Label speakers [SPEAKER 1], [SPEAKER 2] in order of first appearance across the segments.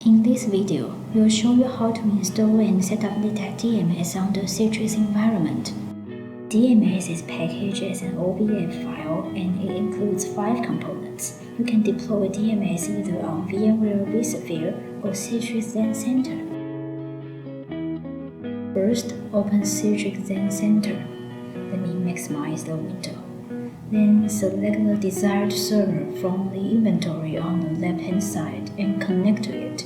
[SPEAKER 1] In this video, we'll show you how to install and set up Leadtek DMS on the Citrix environment. DMS is packaged as an OVF file and it includes 5 components. You can deploy DMS either on VMware vSphere or Citrix XenCenter. First, open Citrix XenCenter. Let me maximize the window. Then select the desired server from the inventory on the left-hand side and connect to it.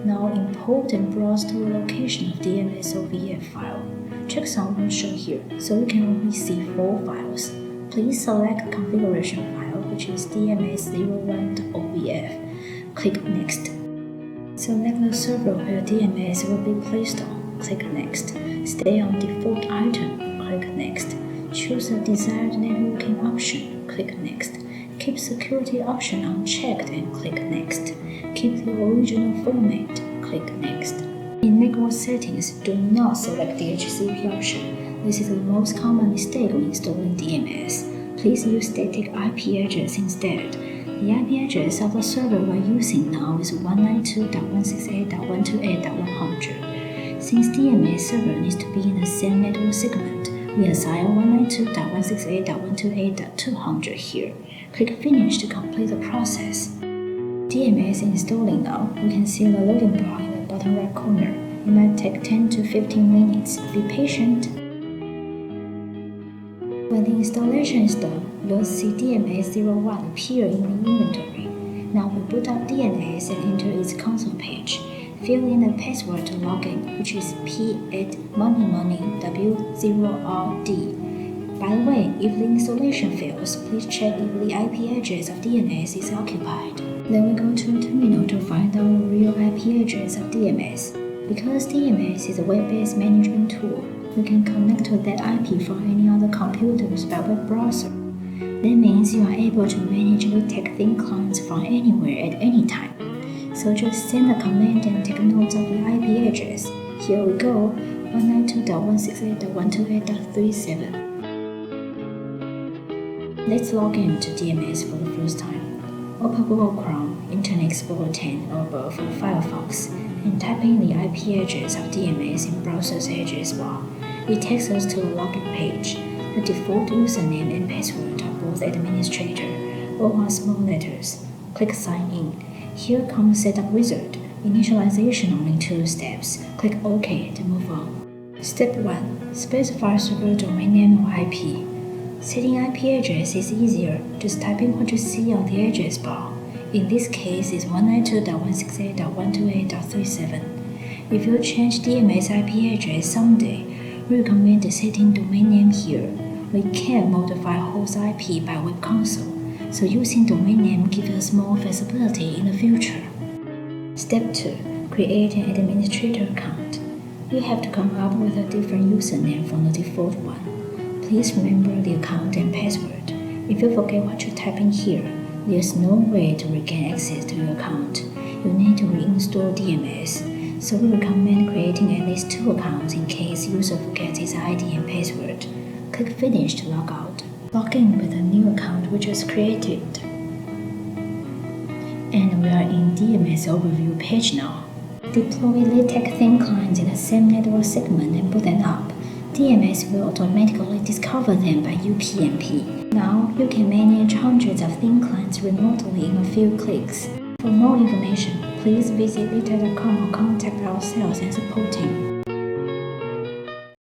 [SPEAKER 1] Now import and browse to the location of DMS OVF file. Check some will show here, so you can only see 4 files. Please select configuration file, which is dms01.ovf. Click Next. Select the server where DMS will be placed on. Click Next. Stay on default item. Click Next. Choose the desired networking option. Click Next. Keep security option unchecked and click Next. Keep the original format. Click Next. In network settings, do not select the DHCP option. This is the most common mistake when installing DMS. Please use static IP address instead. The IP address of the server we're using now is 192.168.128.100. Since DMS server needs to be in the same network segment, we assign 192.168.128.200 here. Click Finish to complete the process. DMS is installing now. You can see the loading bar in the bottom right corner. It might take 10 to 15 minutes. Be patient. When the installation is done, you'll see DMS01 appear in the inventory. Now we boot up DMS and enter its console page. Fill in the password to log in, which is P8moneymoneyW0RD. By the way, if the installation fails, please check if the IP address of DMS is occupied. Then we go to the terminal to find out the real IP address of DMS. Because DMS is a web-based management tool, you can connect to that IP from any other computers by web browser. That means you are able to manage Leadtek thin clients from anywhere at any time. So just send a command and take notes of the IP address. Here we go, 192.168.128.37. Let's log in to DMS for the first time. Open Google Chrome, Internet Explorer 10 or above or Firefox, and type in the IP address of DMS in browser's address bar. It takes us to a login page. The default username and password are both administrator, all are small letters. Click Sign In. Here comes Setup Wizard. Initialization only 2 steps. Click OK to move on. Step 1. Specify server domain name or IP. Setting IP address is easier. Just type in what you see on the address bar. In this case, it's 192.168.128.37. If you change DMS IP address someday, we recommend setting domain name here. We can modify host IP by web console, so using domain name gives us more flexibility in the future. Step 2. Create an administrator account. You have to come up with a different username from the default one. Please remember the account and password. If you forget what you type in here, there's no way to regain access to your account. You need to reinstall DMS, so we recommend creating at least 2 accounts in case user forgets his ID and password. Click Finish to log out. Log in with a new account we just created. And we are in DMS overview page now. Deploy Leadtek thin clients in the same network segment and boot them up. DMS will automatically discover them by UPnP. Now you can manage hundreds of thin clients remotely in a few clicks. For more information, please visit leadtek.com or contact our sales and support team.